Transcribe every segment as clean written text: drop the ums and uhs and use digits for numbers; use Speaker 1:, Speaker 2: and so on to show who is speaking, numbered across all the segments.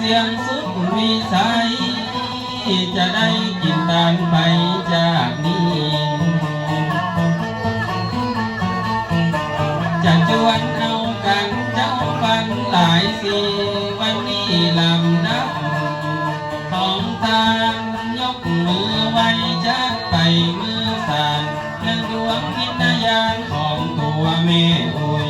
Speaker 1: สียงสุดวิสัยจะได้กินตานไปจากนี้จะชวนเอากันเจ้าฟันหลายสีวันนี้ลำนับของทานยกมือไว้จักไปมือสานเรื่องดวงวิญญาณของตัวแม่อุย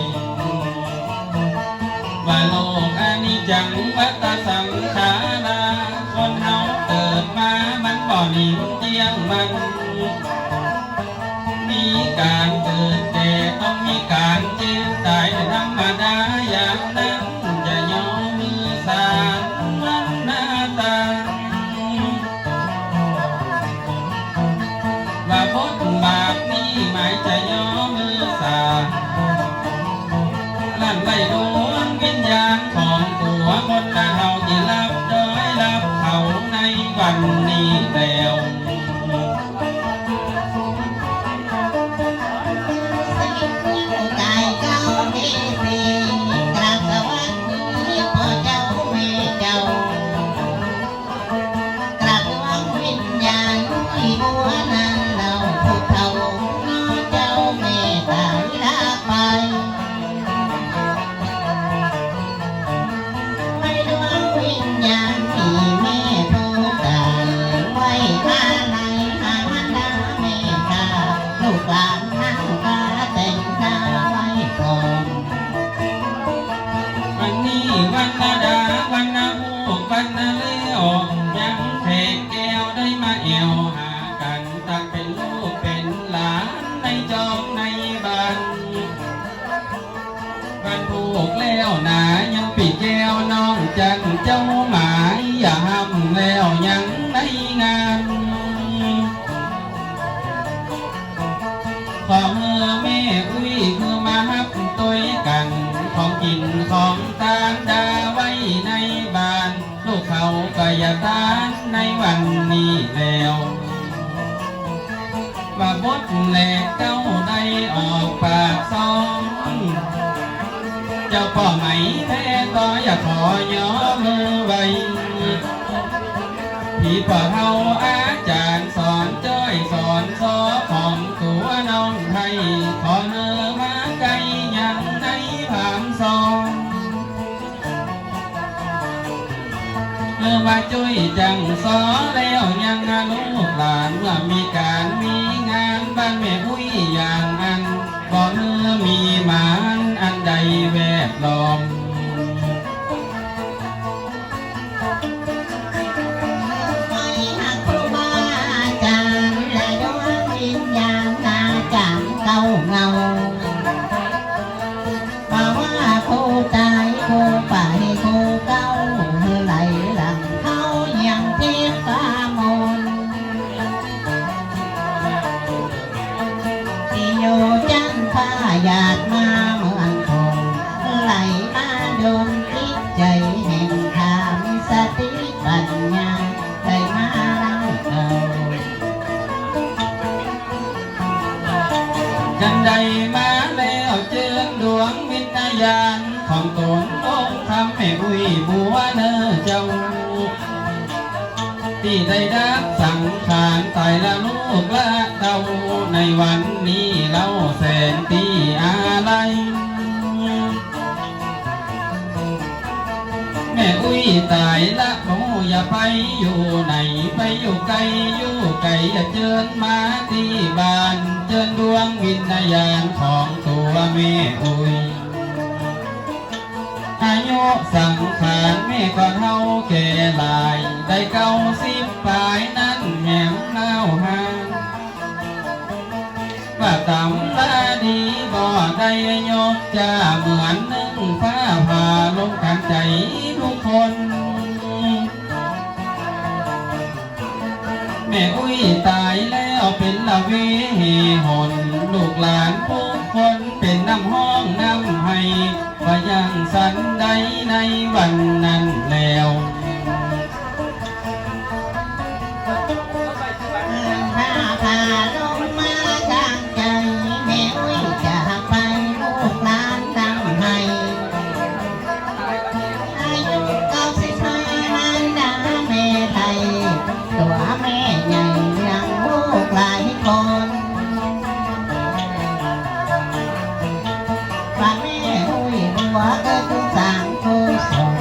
Speaker 1: ว่าโลกอนิจจังวัฏสังขาราคนเฮาเกิดมามันบ่มีเที่ยงมันมีการเกิดแก่ต้องมีการเจ็บตายธรรมดาอย่างนั้นจะยอมมือสานวันหน้าตาว่าบทบาปนี้หมายจะยอมมือสานลั่นไล่ดวงวิญญาณของตัวคนละเฮาที่รับโดยรับเขาในวันนี้แล้วยังปีแก้วน้องจันเจ้าหมายอย่าห้ำแล้วยังในงานขอเมื่อแม่อุ้ยคือมาฮับตัวกันของกินของทานดาไว้ในบ้านลูกเขาก็อย่าทานในวันนี้แล้วว่าบดแหลกเก้าได้ออกปากซองเจ้าพ่อไหมแท้ต่ออย่าขอย่อมือไว้พี่พ่อเฮาอาจารย์สอนจ้อยสอนซอของตัวน้องไทยขอเนื้อมาไกลยังในผามซองเมื่อว่าจุ้ยจังซอแล้วยังลูกหลานเมื่อมีการมีงานบ้านแม่อุ้ยอย่างอันขอเนื้อมีหมานอันใดแวดล้อม
Speaker 2: เก่าเงาเพราะว่าคู่ตายคู่ไปคู่เก่าไหลหลังเขายังเทียบฟ้ามนที่อยู่จันฟ้าหยาดมาเหมือนคงไหลมาดมจิตใจแห่งธรรมสติปัญญาได้มาลังเก่า
Speaker 1: จันใดมาแล้วเจิญดวงวิญญาณของตนองค์ทำให้อุ้ยบัวเนื้อเจ้าที่ได้ดับสังขารตายละลูกละเต้าในวันนี้เล่าแสนตีอะไรแม่อุ้ยตายละโมอย่าไปอยู่ไหนไปอยู่ไกลอยู่ไกลอย่าเจิญมาที่บ้านเจิญดวงวิญญาณของตัวแม่อุ้ยอายุสังขารแม่ก็เท่าแก่หลายได้90 ปลายนั้นแง่มเล่าหางว่าตำลาดีบ่ได้ยกจะเหมือนนึ่งฟ้าผ่าลงกลางใจทุกคนแม่อุ้ยตายแล้วเป็นละเวหนลูกหลานทุกคนเป็นน้ำห้องน้ำให้ว่ายังสันใดในวันนั้นแล้ว
Speaker 2: พาลงมาทางใจแม่อุ้ยจะไปลูกหลานทำให้อายุ95 หลายคนว่าแม่อุ้ยบัวก็คือสร้างกุศล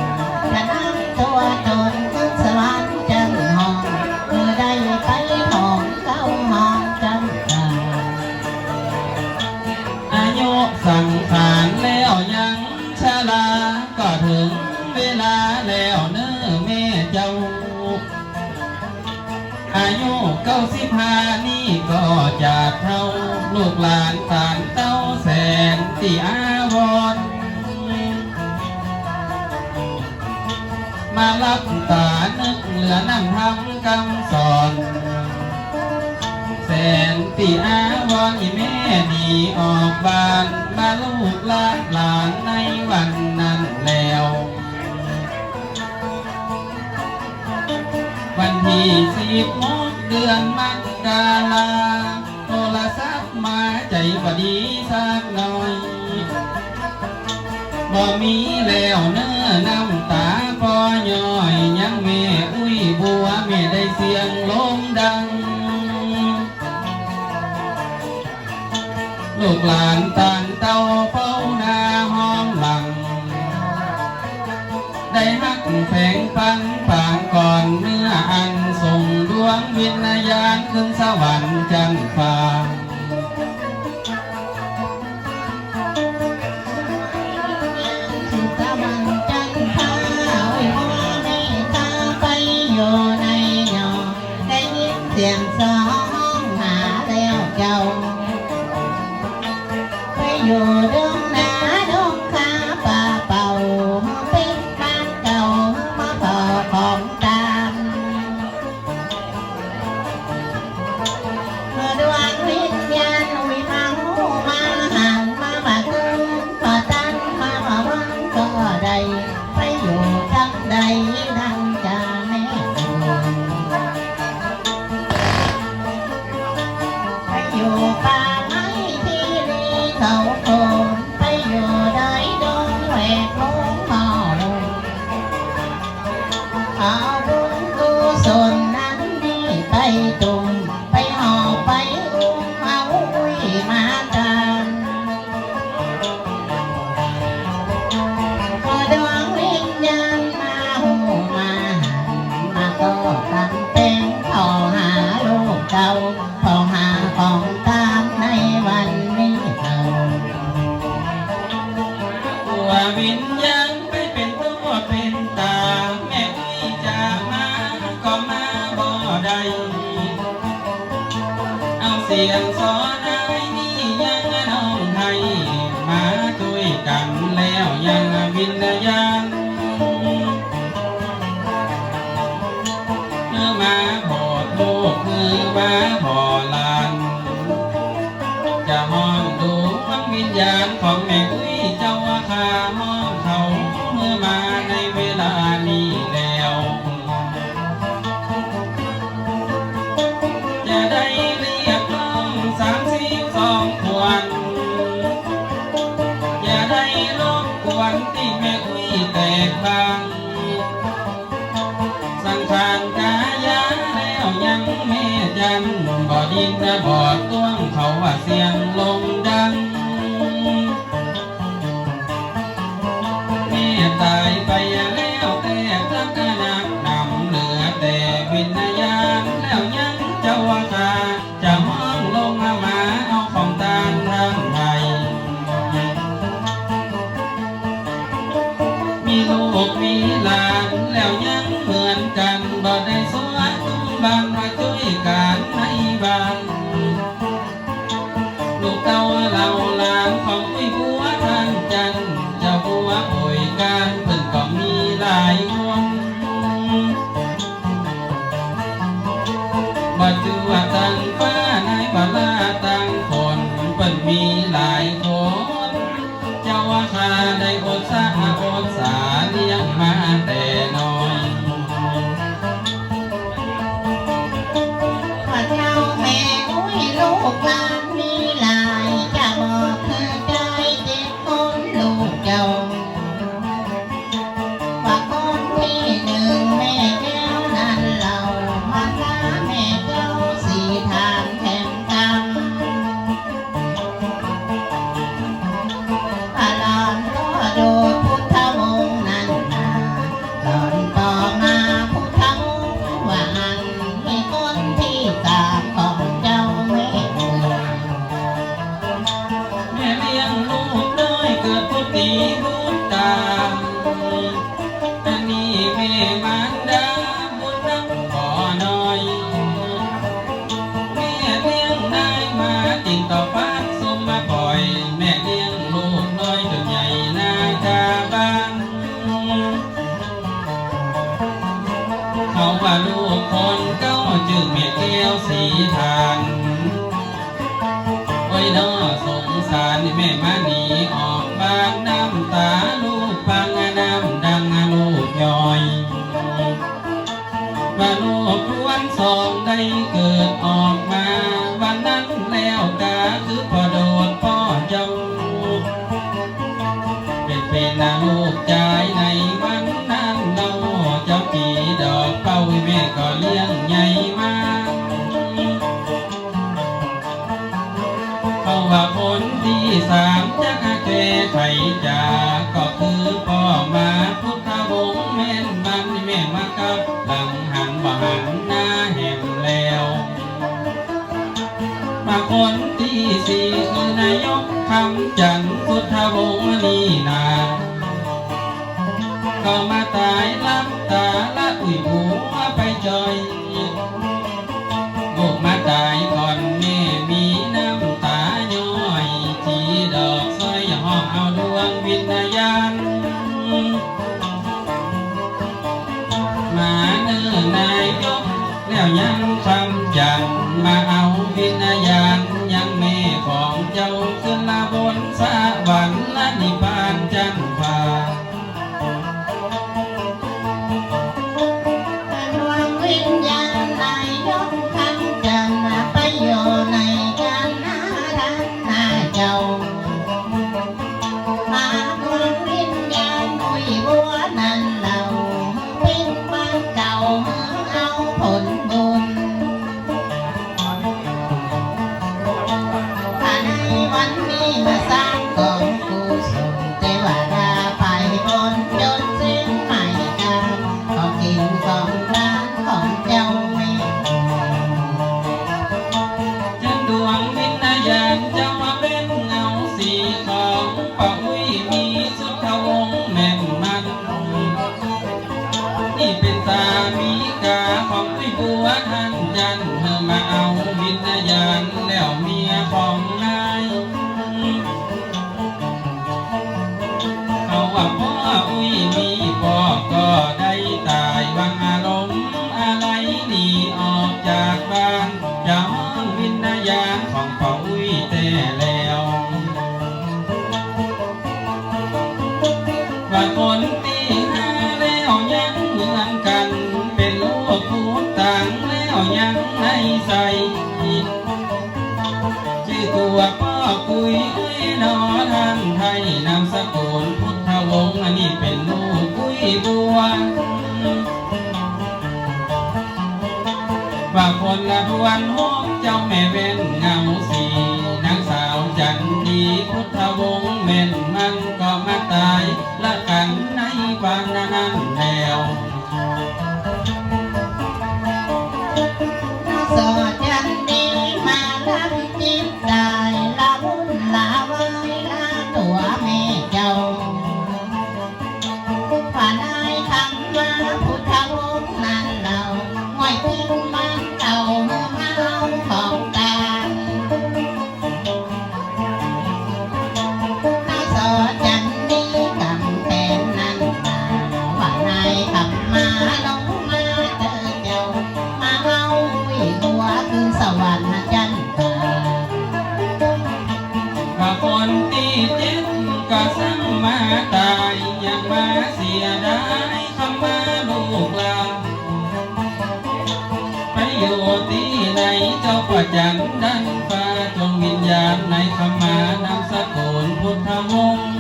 Speaker 2: จะนำตัวตนขึ้นสวรรค์จันหอมเมื่อได้ไปหอมเก้าหอมจันทรา
Speaker 1: อายุสังขารแล้วยังชราก็ถึงเวลาแล้วเนื้อแม่เจ้าอายุ95นี่ก็จะเท่าลูกหลานต่างเต้าแสนที่อาวรณ์มารับตานึกเหลือนั่งทำคำสอนแสนที่อาวรณ์แม่ดีออกบ้านมาลูกหลานในวันนั้นแล้ววันที่16 เดือนมกราโทรศัพท์มาใจพอดีสักหน่อยบ่มีแล้วเนื้อน้ำตาพอย่อยยังแม่อุ้ยบัวแม่ได้เสียงลมดังลูกหลานต่างเต้าเฝ้าหน้าห้อมหลังได้ฮักแฝงปันปางก่อนเนื้ออันส่งดวงวิญญาณขึ้นสวรรค์จันทร์ฟ้า
Speaker 2: สวรรค์จันทร์ฟ้าโอ้ยพ่อแม่ตาไปอยู่ในหนอได้ยินเสียงสองหาแล้วเจ้าไปอยู่ดงนาดงขาป่าเป่าปิดบ้านเก่ามาพอของตามเมื่อดวงวิญญาณวิมาหูมาหันมาบาดคืนพอตันมาว่าวันก็ได้ไปอยู่จังใดดังจะแม่ไปอยู่ป่าไม้ที่รีเขาโคนไปอยู่ได้ดงแหวกลงหอลงเอาบุญกุศลนั้นนี่ไปตุ่มไปหอไปอุ้มเอาอุ้ยมาตามพอดวงวิญญาณมาหูมาหันมาก็ทำเป็นขอหาลูกเก่าขอหาของตามในวันนี้เก่า
Speaker 1: ตัววิญญาณไปเป็นตัวเป็นตาแม่อุ้ยจะมาก็มาบ่ได้เอาเสียงสอนไอ้นี่ยังน้องไทยมาช่วยกันแล้วยังวิญญาณเมื่อมาพอลูกเมื่อมาพอหลานจะห้องดูวังวิญญาณของแม่อุ้ยเจ้าว่าข้าห้องเขาเมื่อมาในเวลานี้แล้วจะได้เรียกน้อง32 ควรอย่าได้รบกวนที่แม่อุ้ยแตกบางสังขารกายาแล้วยังแม่จันบ่ดินบ่ต้วงเขาว่าเสียงลมดังแม่ตายไปแล้วแต่ทักนักนำเหลือแต่วิญญาณแล้วยังเจ้าว่าข้าจะห้องลงมาเอาของตานทางไทยมีลูกมีหลานแล้วยังเหมือนกันบ่ได้สวยตุ้มบางมาช่วยกันในบ้านลูกเต้าเราหลานของอุ้ยบัวทางจันทร์เจ้าบัวโอยการเพิ่นก็มีหลายคนบ่จือว่าตั้งฟ้าในบ่ลาตั้งคนเพิ่นมีหลายคนเจ้าว่าข้าได้อดสาเลี้ยงมาแต่น้อย
Speaker 2: ว่าเจ้าแม่อุ้ยลูกหลานมีหลายจะบอกคือใจเจ็บคนลูกเจ้าว่าคนที่หนึ่งแม่แก้วนั้นเรามาลาแม่เจ้าสีทาน
Speaker 1: เขาว่าลูกคนเก้าจึงเมียแก้วสีทานโอ้ยน้อสงสารแม่มาหนีออกบ้านน้ำตาลูกพังน้ำดังลูกย่อยว่าลูกล้วนสองได้เกิดออกมาวันนั้นแล้วกาคือพอโดดพ่อเจ้าเป็นลูกใจในวันนั้นเราเจ้าจีดอกเป้าแม่ก็เลี้ยงใหญ่มาเขาว่าคนที่สามจะแก้ไขจากก็คือพ่อมาพุทธวงศ์แม่นบันแม่มากับหลังหันบ่หันหน้าแห่งแล้วมาคนที่สี่คือนายกคำจันทร์พุทธวงศ์นี่นาก็มาตายลับตาละอุ้ยหัวไปจอยบุกมาตายก่อนแม่มีน้ำตาย้อยจีดอกสร้อยห้องเอาดวงวิญญาณมาเนื้อนายยกแล้วยังคำจันทร์มาเอาวิญญาณยังแม่ของเจ้าขึ้นละบนสวรรค์ละนิพพานจันทร์ฟ้าชื่อตัวพ่อคุยนอท่านไทยนามสกุลพุทธวงศ์อันนี้เป็นลูกคุยบัวว่าคนละดวนหกเจ้าแม่เว้นเงาสีนางสาวจันดีพุทธวงศ์เม่นมันก็มาตายละกันในวันนั้นแล้ว
Speaker 2: สอดยันดีมาลับจิตได้ละวุ่นละวายละตัวแม่เจ้าผ่านได้คำว่าพุทธวงศ์นั้นเราง่อยทิ้งมันเก่าเมื่อเมาของการสอดยันดีกำแพงนั้นว่าในคำมาลงมาเจอเจ้ามาเอาหัวคือสวรรค์จันทร์
Speaker 1: ว่าคนที่เจ็ดก็สั่งมาตายยังมาเสียดายคำว่าลูกหลานไปอยู่ที่ไหนเจ้าประจันดันฟ้าจงวิญญาณในคำมานามสกุลพุทธวงศ์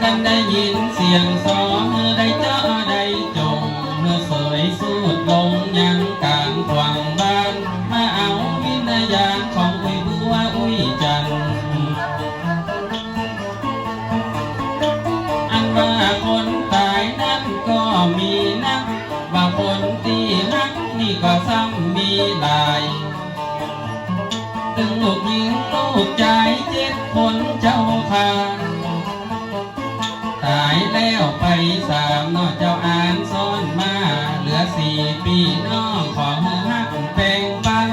Speaker 1: กันได้ยินเสียงสองได้เจาะได้จงเมื่อเสยสูดลงยังกลางขวางบ้านมาเอาวิญญาณของอุ้ยบัวอุ้ยจันทร์อันว่าคนตายนั้นก็มีนักว่าคนที่ฮักนี่ก็ซ้ำมีหลายถึงลูกหญิงลูกชาย7 คนเจ้าค่ะตายแล้วไป3นอกเจ้าอ่านซ้อนมาเหลือ4 ปีน้องของฮักแปลงปัน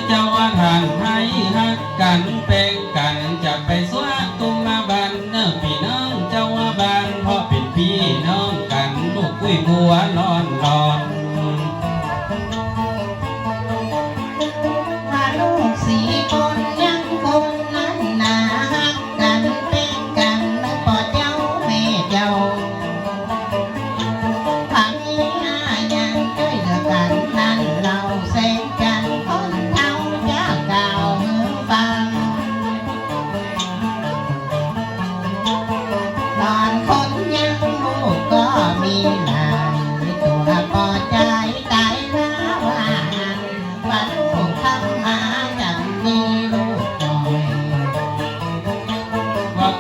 Speaker 1: เจ้าทานให้ฮักกันแปลงกันจะไปสวดตุมมาบัน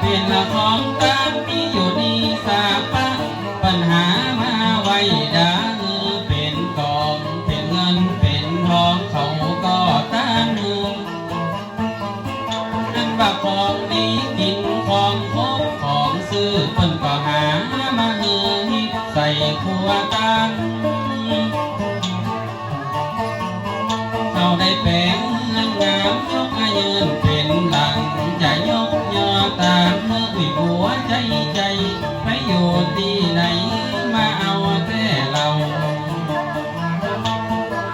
Speaker 1: เป็นละของตามมีอยู่ดีสาปะปัญหามาไว้ดาเป็นกองเป็นเงินเป็นทองเขาก็ต้านมือนั่นว่าของดีกินของคบของซื้อเพิ่นก็หามาเฮือฮิตใส่ครัวตังเขาได้แปลงเงินงามยกอายืนเป็นหลังจะยกยอตามเมื่ออุ้ยหัวใจใจไปอยู่ที่ไหนมาเอาแต่เรา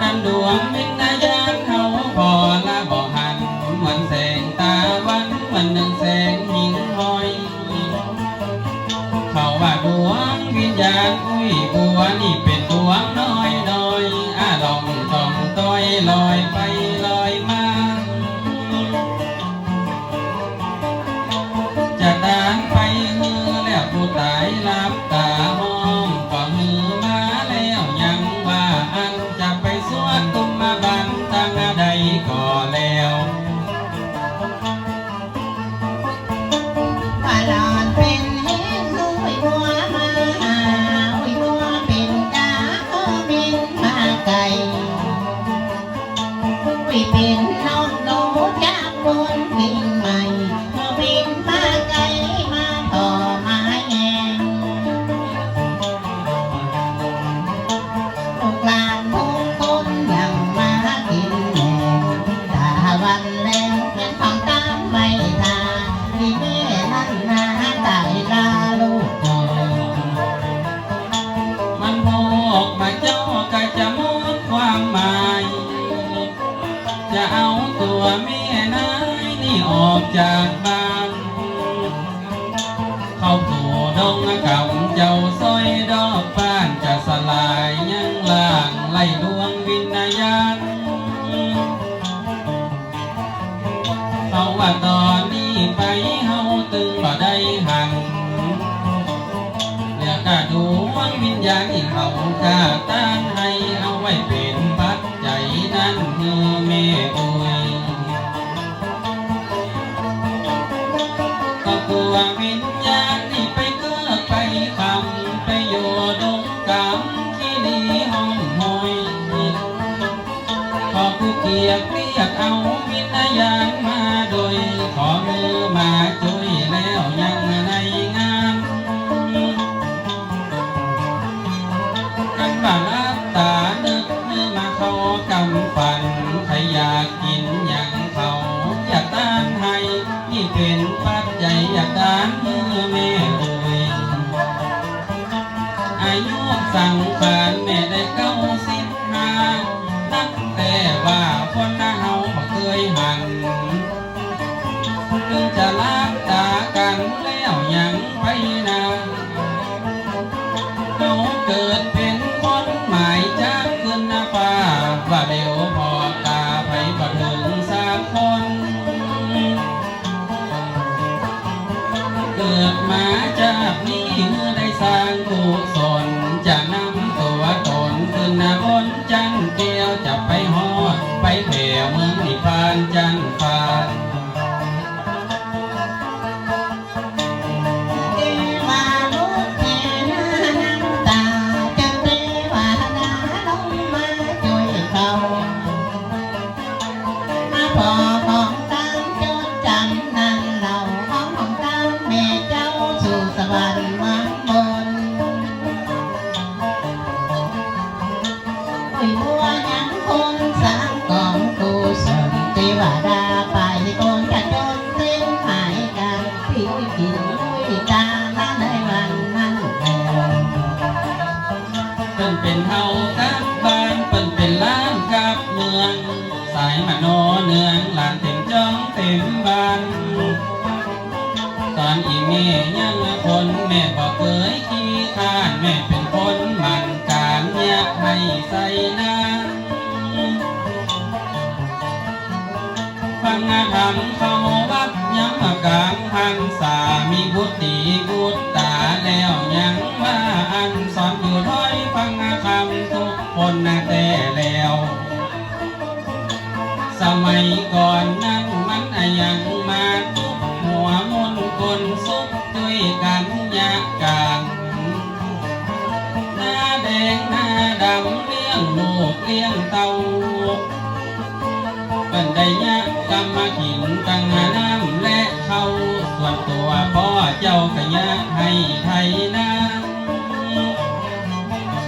Speaker 1: อันดวงวิญญาณเขาพอละบ่หันเหมือนแสงตาวันเหมือนหนึ่งแสงหิ่งห้อยเขาว่าดวงวิญญาณอุ้ยบัวนี่เป็นดวงน้อยน้อยลองต้องต้อยลอยไปลอยมาจะตามไปมือแล้วผู้ตายลับตาห้องก็มือมาแล้วยังว่าอันจะไปสวดตุมมาบันตั้งใดก็แล้ว
Speaker 2: ว่าหลอนเป็นเฮงอุ้ยบัวมาอุ้ยบัวเป็นกาบินมาไกลอุ้ยเป็นน้องหนูจากบนกิ่งใหม่บินมาไกลมาต่อมาแยงลูกหลานทุกคนยังมากินแหงตาวันแรงยังฟังตามไม่ทาที่แม่นั่นนาตายลาลูกก่อน
Speaker 1: มันโมกมาเจ้าก็จะหมดความหมาย จะเอาตัวแม่นายนี่ออกจากบ้าน เข้าสู่ดงกับเจ้าซอยดอกบ้านจะสลายยังล่างไล่ดวงวิญญาณเขาว่าตอนนี้ไปเฮาตึงบ่ได้หันเนี่ยก็ดวงวิญญาณที่เขาจะต้านให้เอาไว้เป็นปัจจัยนั้นคือแม่อุ้ยก็กลัววิญญาณนี่ไปเกือไปคำไปอยู่ดงกำที่ดีห้องหอยขอผู้เกียรติเรียกเอาวิญญาณมาโดยขอมือมาช่วยแล้วยังในงานกันว่ารับตานึกมือมาเขากำฝันใครอยากกินอย่างเขาอยากต้านให้นี่เป็นปัจจัยอยากต้านมือแม่เอ่ยอายุสังขารแม่ได้95ตั้งแต่ว่าคนเฮาบ่เคยหันถึงจะรับตากันแล้วยังไปนาเขาเกิดเป็นคนหมายจากขึ้นฟ้าว่าเดี๋ยวพอตาไปบ่ถึง3 คนเกิดมาจากนี้เมื่อได้สร้างกุศลจะนำตัวตนขึ้นบนจันเกลียวจะไปฮอดไปแผ่เมืองนิพพานจันฟ้า
Speaker 2: เทวาลุกแผ่น้ำตาจะเทวานาลงมาช่วยเขามาพอของตามจดจำนั่นเราของตามแม่เจ้าสู่สวรรค์วังบนอุ้ยบัวยังคงสร้างกองกุศลเทวดาไปคงจะจดเส้นหมายกันที่กินด้วยตาในวันนั้นแล
Speaker 1: เปิ้นเป็นเฮากับบ้านเปิ้นเป็นล้านกับเมืองสายมโนเนืองหลานเต็มจ้องเต็มบ้านตอนอีแม่ยังคนแม่บอกเคยขี้ข้านแม่เป็นคนมันการอยากให้ใส่นาฟังธรรมเข้าวัดย้ำกลางพรรษามีบุตรีบุตรตาแล้วยังว่าอันสอนอยู่ถ้อยฟังคำทุกคนแต่แล้ว สมัยก่อนนั้นมันยังมาทุบหัวมนต์คนส วยกันยากกันหน้าแดงหน้าดำเลี้ยงลูกเลี้ยงเต้าเป็นได้ยะกำมาขินตั้งน้ำและเขาส่วนตัวพ่อเจ้าก็ยะให้ไทยนา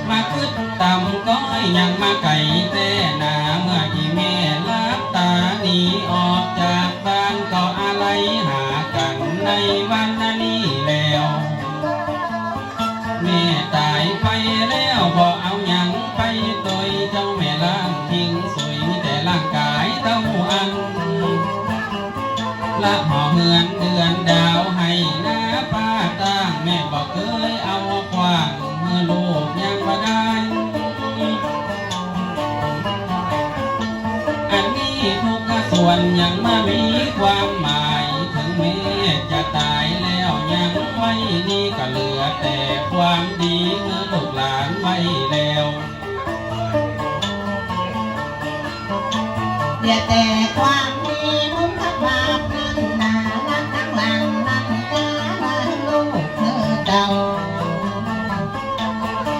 Speaker 1: มาคึดต่ำก้อยยังมาไก่แต่หนาเมื่อที่แม่ลับตาหนีออกจากบ้านก็อะไรหากันในวันนี้แล้วแม่ตายไปแล้วพอเอาหยังไปตัวเจ้าแม่ล้างทิ้งสวยมีแต่ร่างกายเต้าอันละห่อเหือนเดือนดาวให้น้าป้าตั้งแม่บอกเคยเอาขวางเมื่อลูกยังบ่ได้อันนี้ทุกส่วนยังมามีความหมายถึงแม่จะตายแล้วยังไว้นี่ก็เหลือแต่ความดีเมื่อลูกหลานไว้แล้ว
Speaker 2: อย่าแต่ความดีมุขบาปนั้นนาลักทั้งหลังนั้นกาบ้านลูกเธอเจ้า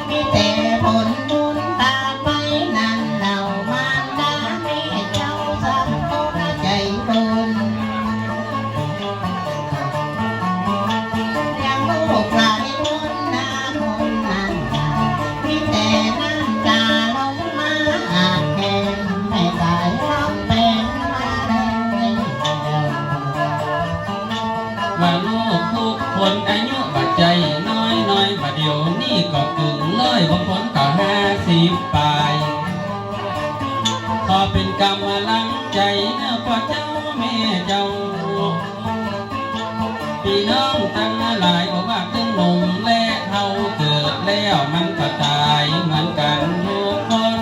Speaker 2: มีแต่ผลบุญตามไปนั้นเรามารดาแม่เจ้าสัมพุทธใจบุญยังลูกหลายคนนาคนนั้นมีแต่น้ำตาลงมาอาบแก้มไม่สายร้องเป็นมาแรง
Speaker 1: ว่าลูกทุกคนอายุบัดใจน้อยบัดเดียวนี่ก็กึ่งเลยบางคนก็50 ปลายขอเป็นกำลังใจเนื้อพ่อเจ้าแม่เจ้าพี่น้องตั้งหลายบอกว่าตึงหนุ่มและเฮาเกิดแล้วมันก็ตายเหมือนกันทุกคน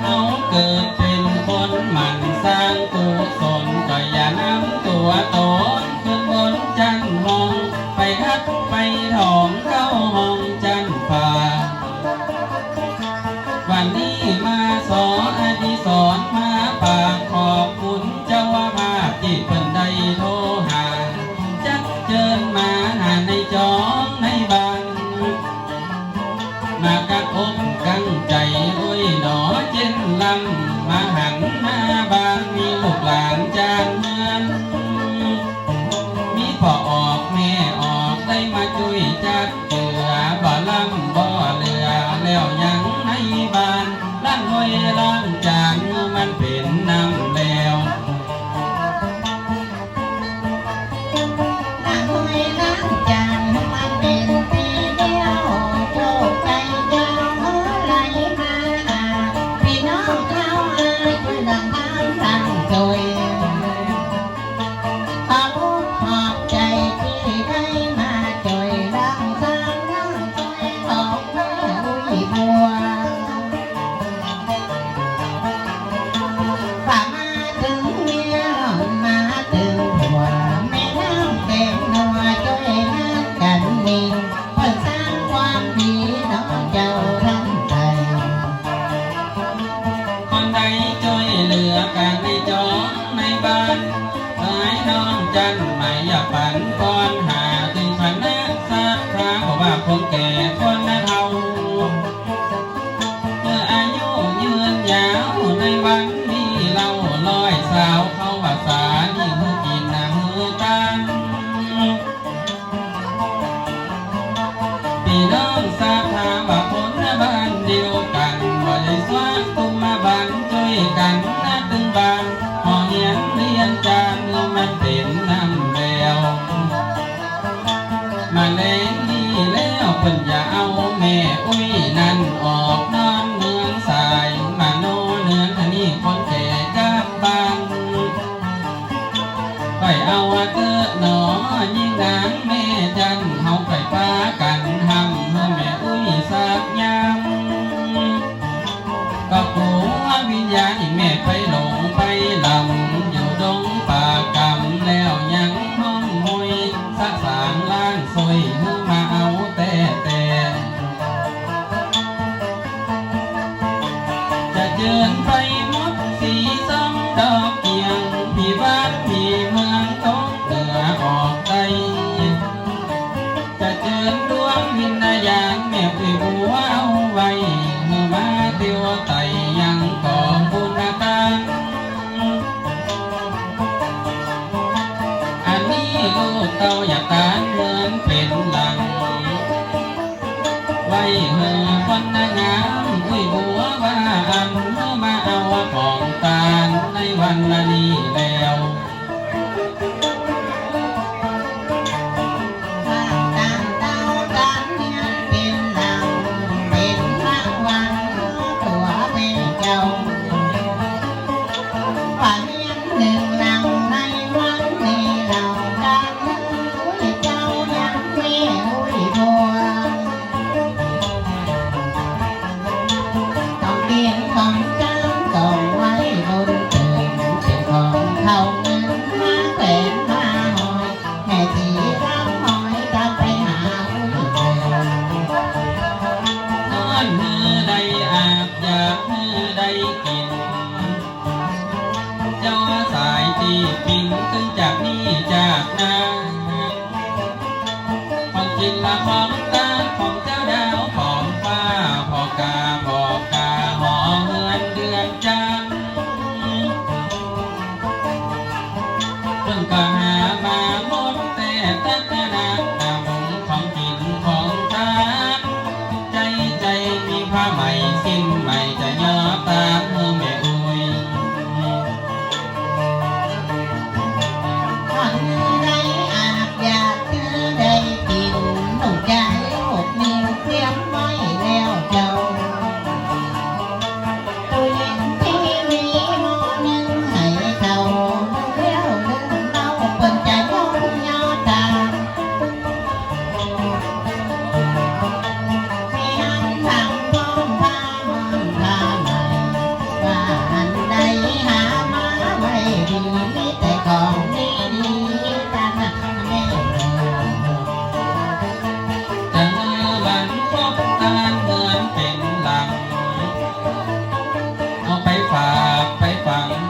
Speaker 1: เฮาเกิดเป็นคนหมั่นสร้างกุศลก็อย่านำตัวตนขึ้นบนจันทร์มองไปทัดไปถองเข้าห้องจันทร์ฟ้าวันนี้มาสอนอธิสอนมาปากขอบคุณเจ้าว่าภาพที่เพิ่นได้โทรหาจักเจิญมาหาในจองในบ้านมากักอกกังใจอุ้ยหนอเจนลำมาหันหน้าบ้านมีลูกหลานจานเมืองมีพ่อออกแม่ออกได้มาช่วยจัดเจือบ่ลำบ่เหลือแล้วยังในบ้านล้างถ้วยล้างจานเมื่อมันเป็นน้ำแล้ว
Speaker 2: ล้างถ้วยล้างจานมันเป็นปีเดียวโชคใจเจ้าไหลมาพี่น้องเขาช่วยดังน้ำดังจอยขอบคุณขอบใจที่ได้มาจอยดังสร้างดังจอยของแม่อุ้ยบัวฝ่ามาถึงเมียมาถึงหัวแม่น้ำแดงนัวจอยนักกันนิ่งเพื่อสร้างความดีน้องเจ้าทั้งใจ
Speaker 1: คนใดช่วยเหลือกันในจองในบ้านหายน้องจันไม่อยากฝันก่อนหาถึงคณะสักคราเพราะว่าคนแก่คนนั้นเฮาเมื่ออายุยืนยาวในวันนี้เราลอยสาวเข้าว่าสานี่หูกินนะหูตันพี่น้องทราบทางว่าคนบ้านเดียวกันบ่ได้สวางตุ้มมาบ้านช่วยกันนะตึงบ้านหอเหียนเรียนจานเมื่อมันเป็นน้ำแล้วมาแรงนี่แล้วเพิ่นอย่าเอาแม่อุ้ยนั่นออกนอนเมืองสายมาโนเนือนอันนี้คนแก่กลับบ้านไปเอาเตอหนอยิ่งนางแม่จันเฮาไปป้ากันทำเมื่อแม่อุ้ยสักยามก็กลัววิญญาณแม่ไปหลงไปลำอยู่ดงป่ากำแล้วยังห้องหอยสะสางล่างซอยเมื่อมาเอาแต่จะเจิญไปมดสีส้มดอกเกียงพี่บ้านพี่เมืองไป อุ้ยบัวเอาไว้เมื่อมาเตียวไตยังกองบุญการอันนี้ลูกเต้าอยากการเหมือนเป็นหลังไว้เหือคนงามอุ้ยบัวว่าอันเมื่อมาเอาของตาลในวันนี้แล้วกินตึงจากนี้จากนาของกินละของตาของเจ้าดาวของฟ้าพอกาบอกกาหอเงินเดือนจังเพิ่งก็หามาหมดแต่ตักนาดำของกินของทานใจมีผ้าใหม่สิ้นใหม่จะย่อตามเมื่อแม่อุ้ย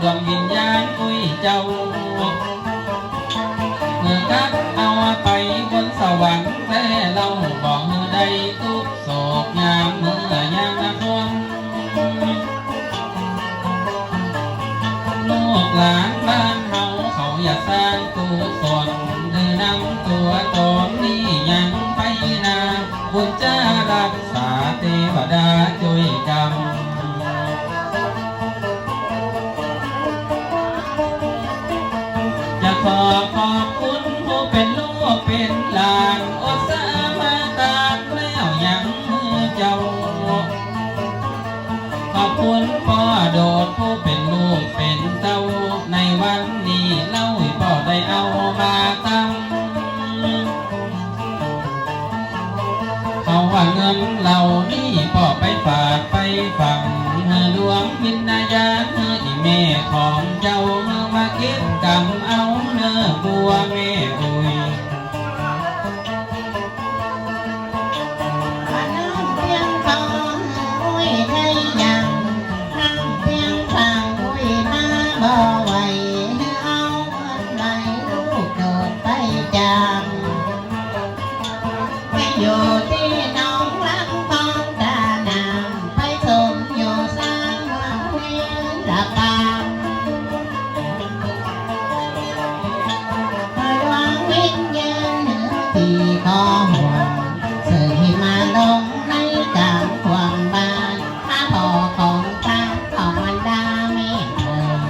Speaker 1: ดวงวิญญาณอุ้ยเจ้าเมื่อกัดเอาไปบนสวรรค์แต่เราบอกได้ทุกโศกยามเมื่อยามคนลูกหลานบ้านเฮาเขาอย่าสร้างกุศลเดินนำตัวตนนี้ยังไปนาบุญจะรักษาเทวดาช่วยกรรมขอบคุณผู้เป็นลูกเป็นหลานอดสามาตานแล้วยังมือเจ้าขอบคุณพ่อโดดผู้เป็นลูกเป็นเต้าในวันนี้เล่าให้พ่อได้เอามาตั้งเขาว่าเงินเหล่านี้พ่อไปฝากไปฝังดวงวิญญาณอีแม่ของเจ้ามาเก็บกรรมเอาเนื้อบัวแม่อุ้ยน้ำเพียงทองอุ้ยได้ยังน้ำเพียงทางอุ้ยมาบ่ไหวเอาเงินไหลลูกโดดไปจางไปอยู่ที่น้องรักทองตานามไปสมอยู่สร้างเวรบาปขอห่วงเสื่อมาลงในกลางความบ้านมาพอของตาของมันดาไม่เอ่ย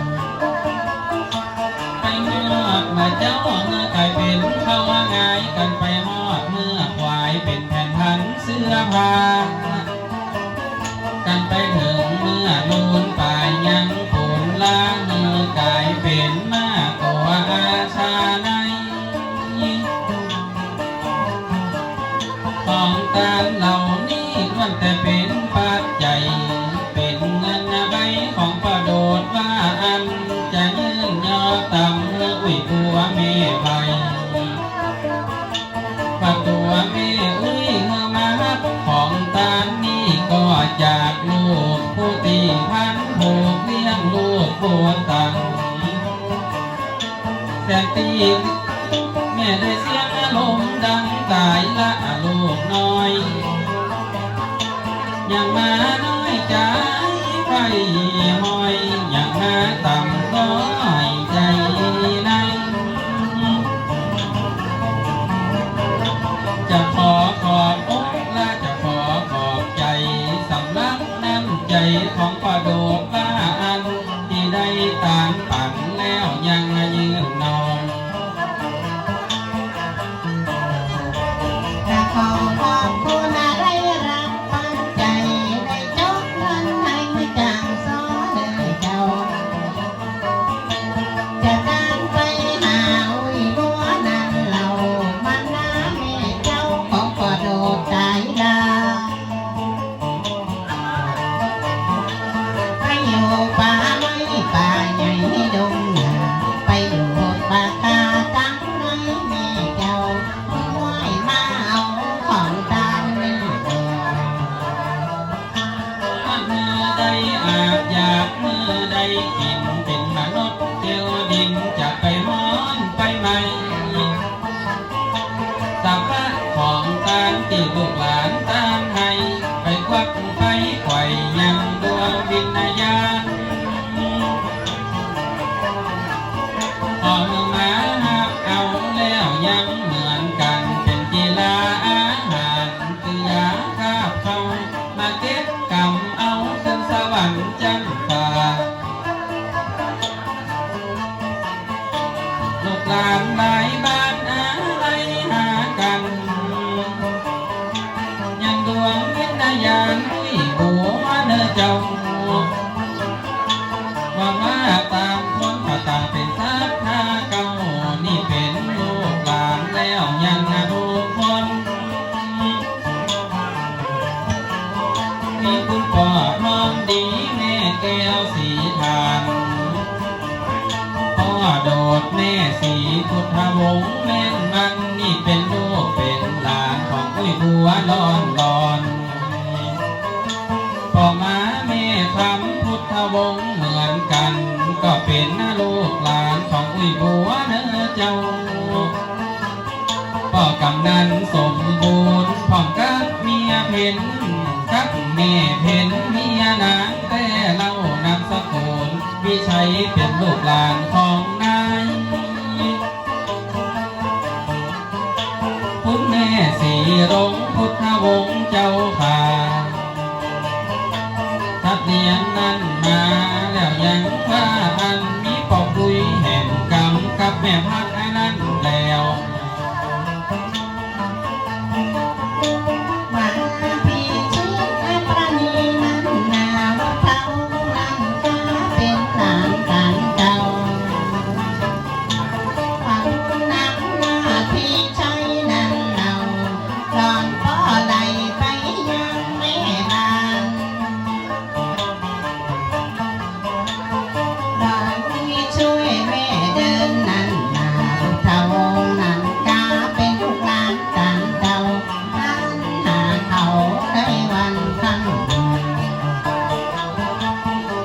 Speaker 1: ไปเมื่อมาเจ้าเมื่อกลายเป็นเข้าง่ายกันไปหอดเมื่อควายเป็นแผ่นพันเสื้อผ้ากันไปถึงเมื่อนูนปลายยังปูนล่างเมื่อกลายเป็นมาตัวอาชาในของตาเหล่านี้ล้วนแต่เป็นปัจจัยเป็นเงินใบของพ่อโดดว่าอันจะยืนยอต่ำเมื่ออุ้ยบัวแม่ใบปัดตัวแม่อุ้ยเมื่อมาของตานี้ก็จากลูกผู้ตีพันผูกเลี้ยงลูกบัวตังแสนตีแม่ได้เสียงอารมณ์ดังตายละลูกน้อย อย่างมาน้อยใจไฟหอยอย่างมาต่ำก็ใจในจะขอขอบอกและจะขอขอบใจสำลักน้ำใจของพ่อโดดบ้าอันที่ได้ตานปั่นแล้วยังยืนนอน
Speaker 2: ขอขอบคุณได้รับปัจจัยได้จกเงินให้จางซ้อเลยเจ้าจะการไปหาอุ้ยบัวนั้นเรามันน้าแม่เจ้าของพ่อโดดตายลาไปอยู่ป่าไม้ป่าใหญ่ดงนาไปอยู่ป่าตาตั้งให้แม่เจ้าห้วยมาเอาของตาเนื้อ
Speaker 1: เมื่อใดอาจอยากเมื่อใดกินเป็นมนุษย์เที่ยวดินจะไปม้อนไปไหมสัพพะของการที่ลูกหลานตามให้ไปควักไปไขว่ยังดวงวิญญาณพอมือมาหักเอาแล้วยังเหมือนกันเป็นกีฬาอาหารคือยาคาบเขามาเก็บกำเอาขึ้นสวรรค์จันฟ้าลูกหลานหลายบ้านอะไรหากันยังดวงวิญญาณที่หัวเนื้อเจ้าว่ามาตามคนก็ต่างเป็นทัพนาเก่านี่เป็นลูกหลานแล้วยังทุกคนมีคุณพ่อพร้อมดีแม่แก้วสีทานพ่อโดดแม่สีพุทธวงศ์แม่นมันนี่เป็นลูกเป็นหลานของอุ้ยบัวร้อนร้อนพ่อมาแม่คำพุทธวงศ์เหมือนกันก็เป็นลูกหลานของอุ้ยบัวเนื้อเจ้าพ่อกำนันสมบูรณ์พร้อมกับเมียเพ็ญกับแม่เพ็ญเมียนางแต่เล่านามสกุลวิชัยเป็นลูกหลานของนายคุณแม่สีรงพุทธวงศ์เจ้าขาทัดเลี้ยงนั้นมาแล้วยังว่าอันมีปอกคุยแห่งกรรมกับแม่พักอันนั้นแล้ว
Speaker 2: ว่าพี่ชิดประณีนั้นนาว่าเขานั่งกาเป็นหลานกันเก่าความนักหน้าพี่ใช้นั้นเราก่อนพ่อไหลไปยังแม่นางดอยพี่ช่วยแม่เดินนั้นนาเท่านั้นกาเป็นลูกหลานกันเก่าหันหาเขาได้วันข้างหนึ่ง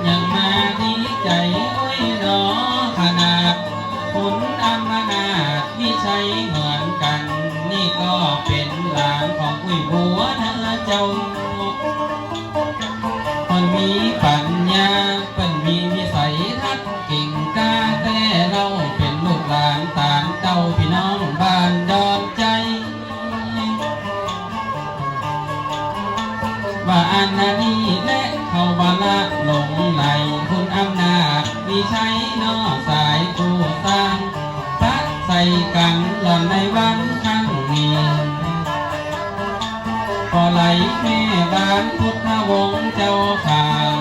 Speaker 1: ยังมาดีใจโอ้ยหนอขนาดคุณอำนาจวิชัยเหมือนกัน นี่ก็เป็นหลานของอุ้ยบัวเนื้อเจ้าคนมีปัญญาเป็นมีวิสัยทัศน์เก่งกล้าแต่เราเป็นลูกหลานตานเจ้าพี่น้องบ้านดอนใจ ว่าอันนี้และเขาบาละหลงไหลคุณอำนาจวิชัยนอสายผู้สร้างพระใส่กันหล่อนในวันข้างนี้พอไหลแม่บ้านพุทธวงศ์เจ้าข่าว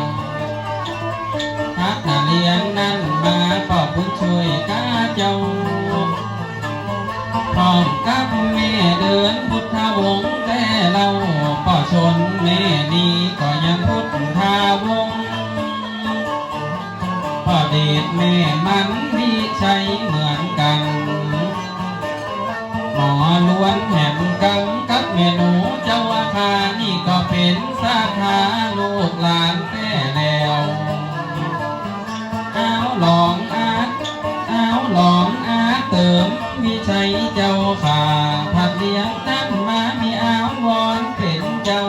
Speaker 1: ทักนาเลี้ยงนั้นมาปอบบุญช่วยกาเจ้าพร้อมกับแม่เดินพุทธวงศ์แต่เราป่อชนแม่นี้ก็ยังพุทธาวงศ์พ่อเดชแม่มันวิชัยเหมือนกันหมอล้วนแห่มกำกับเมนูเจ้าอาคานี่ก็เป็นสาขาลูกหลานแต่แล้วเอาหลองอาเติมวิชัยเจ้าขาผัดเลี้ยงนั้นมามีอาวอนเป็นเจ้า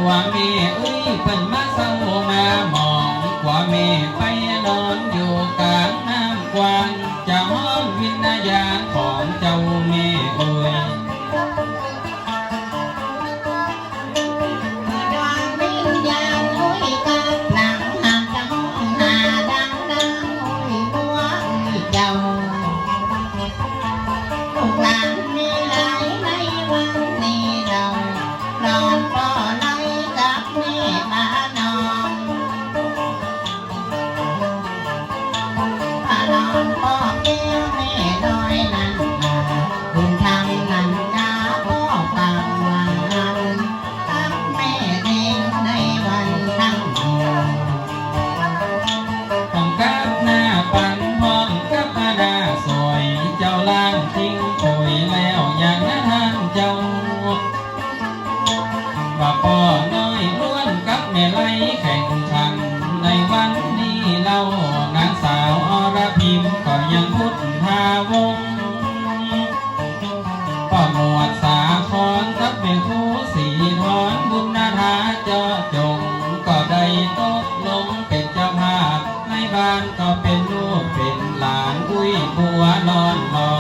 Speaker 1: ว่าแม่เอ้ยเพิ่นมาเศร้ามามองกว่าแม่ไปนอนอยู่กลางน้ำกว้างจะห้องวิญญาณของเจ้าแม่เอ้ย
Speaker 2: ดวงวิญญาณอุ้ยกับหลังหักจะห้องหาดังอุ้ยบัวอุ้ยเจ้าลูกหลานมีหลายในวันนี้เรานอนป่อไหลกับแม่มานอนนอนป่อแก้วแม่น้อยนั้นคุณทำนันกาพ่อฟังวันกับแม่เองในวันทั้งเดียว
Speaker 1: ต้องกับหน้าปันห้องกับอาดาสวยเจ้าล่างทิ้งป่วยแล้วอย่างนั้นทางเจ้าว่าพ่อน้อยล้วนกับแม่ไล่แข่งขันในวันนี้เล่านางสาวอรพิมก็ยังพุทธาวงศ์พ่อหมวดสาครกับแม่ครูสีทอนบุญนาถาเจาะจงก็ได้ตกลงเป็นเจ้าภาพในบ้านก็เป็นลูกเป็นหลานอุ้ยบัวนอนรอ